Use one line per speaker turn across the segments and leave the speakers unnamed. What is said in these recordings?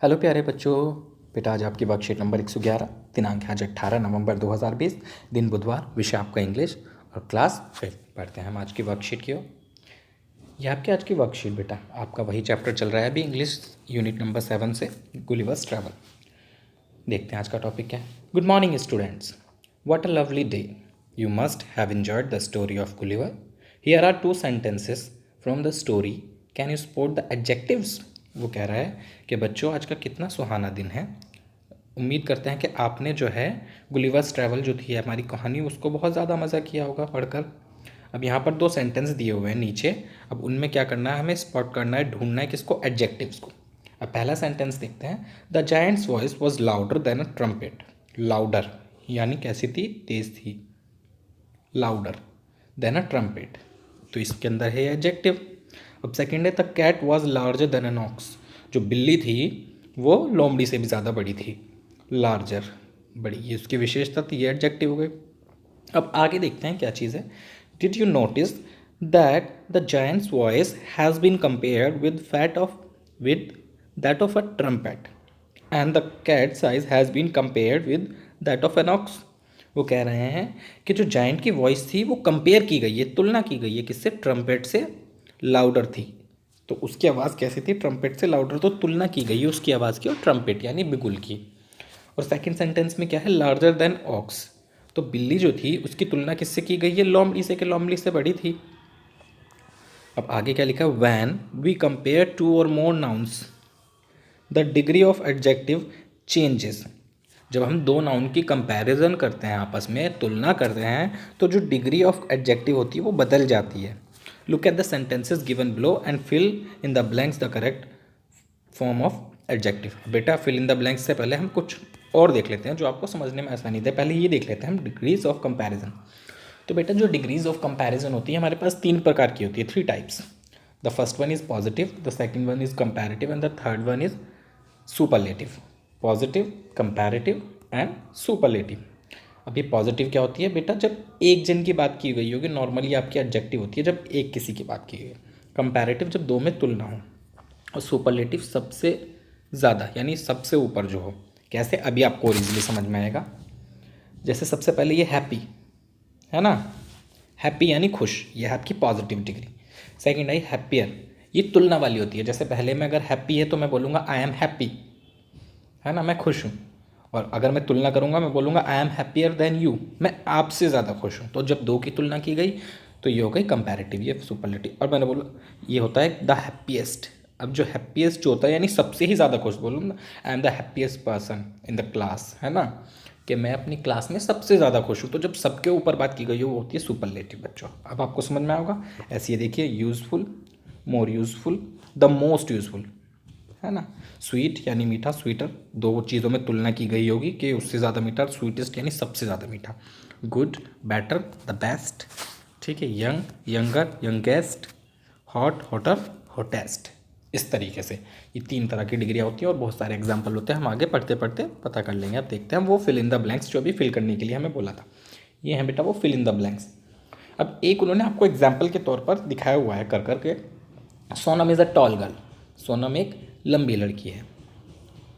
Hello प्यारे बच्चों। बेटा आज आपकी वर्कशीट नंबर 111, दिनांक है आज 18 नवंबर 2020, दिन बुधवार, विषय आपका इंग्लिश और क्लास 5। पढ़ते हैं हम आज की वर्कशीट की ओर। यह आपकी आज की वर्कशीट बेटा, आपका वही चैप्टर चल रहा है अभी इंग्लिश यूनिट नंबर 7 से, गुलिवर्स ट्रैवल। देखते हैं आज का टॉपिक क्या है। Good morning students, what a lovely day. You must have enjoyed the story of Gulliver. Here are 2 sentences from the story. Can you spot the adjectives. वो कह रहा है कि बच्चों आज का कितना सुहाना दिन है। उम्मीद करते हैं कि आपने जो है गुलिवर्स ट्रैवल जो थी हमारी कहानी, उसको बहुत ज़्यादा मज़ा किया होगा पढ़कर। अब यहाँ पर 2 सेंटेंस दिए हुए हैं नीचे। अब उनमें क्या करना है, हमें स्पॉट करना है, ढूंढना है किसको, एडजेक्टिव्स को। अब पहला सेंटेंस देखते हैं। The giant's voice was louder than a trumpet. Louder यानी कैसी थी, तेज थी। लाउडर देन अ ट्रम्पेट, तो इसके अंदर है एडजेक्टिव। अब सेकंड है the cat was larger than an ox. जो बिल्ली थी वो लोमड़ी से भी ज़्यादा बड़ी थी। लार्जर, बड़ी, ये उसकी विशेषता थी, ये एडजेक्टिव हो गई। अब आगे देखते हैं क्या चीज़ है। Did you notice that the giant's voice has been compared with that of a trumpet and the cat size has been compared with that of an ox. वो कह रहे हैं कि जो जायंट की वॉइस थी वो कंपेयर की गई है, तुलना की गई है किससे, ट्रम्पेट से। लाउडर थी तो उसकी आवाज़ कैसी थी, ट्रम्पेट से लाउडर, तो तुलना की गई है उसकी आवाज़ की और ट्रम्पेट यानी बिगुल की। और सेकंड सेंटेंस में क्या है, लार्जर देन ऑक्स, तो बिल्ली जो थी उसकी तुलना किससे की गई है, लोमड़ी से, कि लोमड़ी से बड़ी थी। अब आगे क्या लिखा है, वैन वी कंपेयर टू और more nouns the degree of adjective changes. जब हम 2 नाउन की कंपैरिजन करते हैं, आपस में तुलना करते हैं, तो जो डिग्री ऑफ एडजेक्टिव होती है वो बदल जाती है। Look at the sentences given below and fill in the blanks the correct form of adjective. बेटा फिल इन द ब्लैंक्स से पहले हम कुछ और देख लेते हैं जो आपको समझने में आसानी दे। पहले ये देख लेते हैं हम डिग्रीज ऑफ कंपैरिजन। तो बेटा जो डिग्रीज ऑफ कंपैरिजन होती है हमारे पास 3 प्रकार की होती है, 3 types. The first one is positive, the second one is comparative and the third one is superlative. Positive, comparative and superlative. अब ये पॉजिटिव क्या होती है बेटा, जब एक जन की बात की गई होगी, नॉर्मली आपकी एडजेक्टिव होती है जब एक किसी की बात की गई है। कंपैरेटिव जब 2 में तुलना हो। और सुपरलेटिव सबसे ज़्यादा यानी सबसे ऊपर जो हो। कैसे, अभी आपको और इजीली समझ में आएगा। जैसे सबसे पहले ये हैप्पी है ना, हैप्पी यानी खुश, ये है आपकी पॉजिटिव डिग्री। सेकंड आई हैप्पियर, ये तुलना वाली होती है। जैसे पहले में अगर हैप्पी है तो मैं बोलूँगा आई एम हैप्पी, है ना, मैं खुश हूँ। और अगर मैं तुलना करूँगा मैं बोलूँगा I am happier than you, मैं आपसे ज़्यादा खुश हूँ। तो जब 2 की तुलना की गई तो ये हो गई कंपैरेटिव, ये सुपरलेटिव। और मैंने बोला ये होता है द हैप्पीएस्ट। अब जो हैप्पीएस्ट जो होता है यानी सबसे ही ज़्यादा खुश, बोलूँ I am the happiest person in the class, है ना, कि मैं अपनी क्लास में सबसे ज़्यादा खुश हूँ। तो जब सबके ऊपर बात की गई हो वो होती है सुपरलेटिव बच्चों। अब आपको समझ में आएगा। ऐसे ये देखिए, useful, more useful, the most useful, है ना। स्वीट यानी मीठा, स्वीटर, 2 चीज़ों में तुलना की गई होगी कि उससे ज़्यादा मीठा, स्वीटेस्ट यानी सबसे ज़्यादा मीठा। गुड, बेटर, द बेस्ट, ठीक है। Young, younger, youngest, hot, hotter, hottest. इस तरीके से ये 3 तरह की डिग्रियाँ होती हैं और बहुत सारे एग्जाम्पल होते हैं। हम आगे पढ़ते पढ़ते पता कर लेंगे। अब देखते हैं वो फिल इन द ब्लैंक्स जो अभी फिल करने के लिए हमें बोला था। ये है बेटा वो फिल इन द ब्लैंक्स। अब एक उन्होंने आपको एग्जाम्पल के तौर पर दिखाया हुआ है कर करके, Sonam is a tall girl, Sonam एक लंबी लड़की है।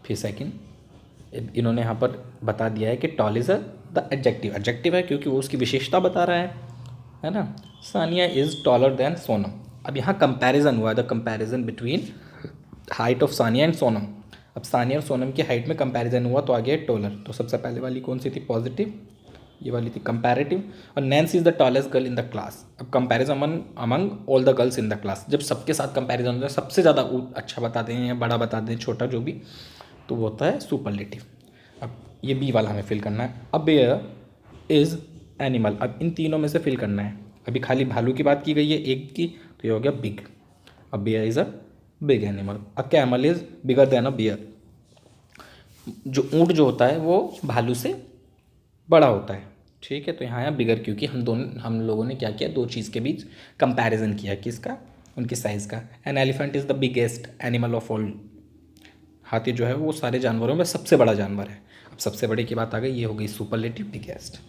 फिर सेकंड इन्होंने यहाँ पर बता दिया है कि tall is a the adjective, adjective है क्योंकि वो उसकी विशेषता बता रहा है ना। Sania is taller than Sonam. अब यहाँ कंपैरिजन हुआ है, the comparison between height of Sania and Sonam. अब सानिया और सोनम की हाइट में कंपैरिजन हुआ तो आ गया टॉलर। तो सबसे पहले वाली कौन सी थी, पॉजिटिव, ये वाली थी कंपैरेटिव। और Nancy is the tallest girl in the class. अब comparison among all the girls in the class, जब सबके साथ कंपैरिजन होता है, सबसे ज़्यादा अच्छा बता दें या बड़ा बता दें, छोटा जो भी, तो वो होता है सुपरलेटिव। अब ये बी वाला हमें फिल करना है। अब बेयर इज़ एनिमल, अब इन तीनों में से फिल करना है। अभी खाली भालू की बात की गई है एक की, तो ये हो गया बिग। अब bear is a big animal. A camel is bigger than a bear, जो ऊँट जो होता है वो भालू से बड़ा होता है, ठीक है। तो यहाँ आया बिगर क्योंकि हम लोगों ने क्या किया, 2 चीज़ के बीच कंपैरिजन किया, किसका, उनकी साइज़ का। An elephant is the biggest animal of all, हाथी जो है वो सारे जानवरों में सबसे बड़ा जानवर है। अब सबसे बड़े की बात आ गई, ये हो गई सुपरलेटिव बिगेस्ट।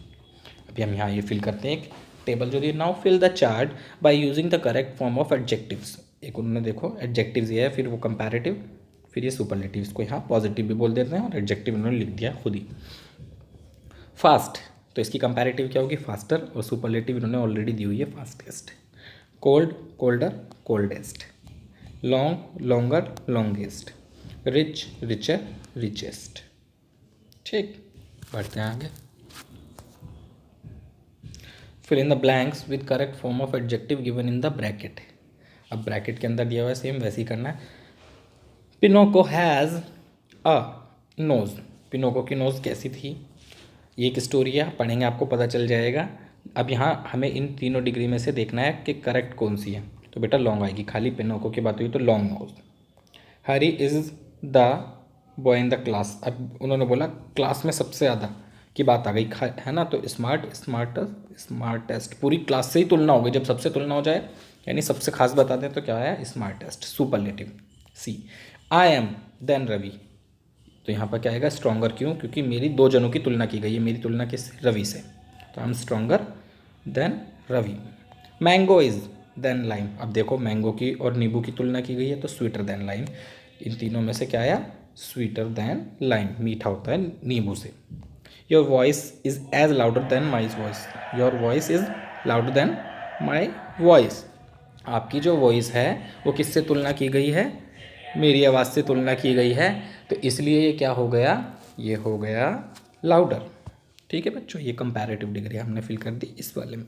अभी हम यहाँ ये फिल करते हैं एक टेबल जो दी, now fill the chart by using the correct form of adjectives. एक उन्होंने देखो एडजेक्टिव्स ये है, फिर वो कंपैरेटिव, फिर ये सुपरलेटिव, इसको यहाँ पॉजिटिव भी बोल देते हैं और एडजेक्टिव इन्होंने लिख दिया खुद ही। फास्ट, तो इसकी कंपैरेटिव क्या होगी, फास्टर, और सुपरलेटिव इन्होंने ऑलरेडी दी हुई है, fastest. Cold, colder, coldest. Long, longer, longest. Rich, richer, richest. ठीक, बढ़ते हैं आगे। Fill in the blanks with correct form of adjective given in the bracket. अब ब्रैकेट के अंदर दिया हुआ है, सेम वैसे ही करना है। पिनोको हैज़ अ नोज, पिनोको की नोज़ कैसी थी, ये एक स्टोरी है, पढ़ेंगे आपको पता चल जाएगा। अब यहाँ हमें इन तीनों डिग्री में से देखना है कि करेक्ट कौन सी है। तो बेटा लॉन्ग आएगी, खाली पिनोको की बात हुई तो long nose. Hari is the boy in the class, अब उन्होंने बोला क्लास में सबसे ज़्यादा की बात आ गई, है ना, तो स्मार्ट, स्मार्टर, स्मार्टेस्ट, पूरी क्लास से ही तुलना होगी, जब सबसे तुलना हो जाए यानी सबसे खास बता दें तो क्या है, smartest, superlative. See, I am than Ravi, तो यहाँ पर क्या आएगा, स्ट्रॉन्गर, क्यों, क्योंकि मेरी दो जनों की तुलना की गई है, मेरी तुलना किस, रवि से, तो I am stronger than Ravi. Mango is than lime, अब देखो मैंगो की और नींबू की तुलना की गई है तो स्वीटर देन लाइम, इन तीनों में से क्या आया, स्वीटर देन लाइम, मीठा होता है नींबू से। Your voice is as louder than my voice, your voice is louder than my voice, आपकी जो वॉइस है वो किससे तुलना की गई है, मेरी आवाज़ से तुलना की गई है, तो इसलिए ये क्या हो गया, ये हो गया लाउडर। ठीक है बच्चों, ये कंपैरेटिव डिग्री हमने फिल कर दी इस वाले में।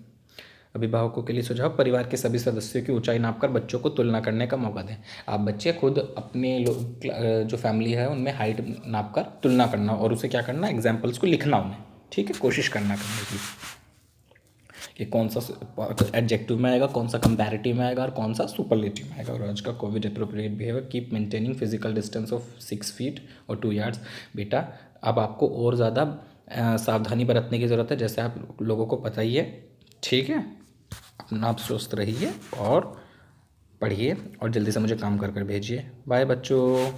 अभिभावकों के लिए सुझाव, परिवार के सभी सदस्यों की ऊंचाई नापकर बच्चों को तुलना करने का मौका दें। आप बच्चे खुद अपने जो फैमिली है उनमें हाइट नापकर तुलना करना और उसे क्या करना, एग्जाम्पल्स को लिखना उन्हें, ठीक है, कोशिश करना करने की कि कौन सा एडजेक्टिव में आएगा, कौन सा कंपैरेटिव में आएगा और कौन सा सुपरलेटिव में आएगा। और आज का Covid appropriate behaviour, keep maintaining physical distance of 6 feet और 2 यार्ड्स। बेटा अब आपको और ज़्यादा सावधानी बरतने की ज़रूरत है, जैसे आप लोगों को पता ही है, ठीक है। अपना आप स्वस्थ रहिए और पढ़िए और जल्दी से मुझे काम कर भेजिए। बाय बच्चों।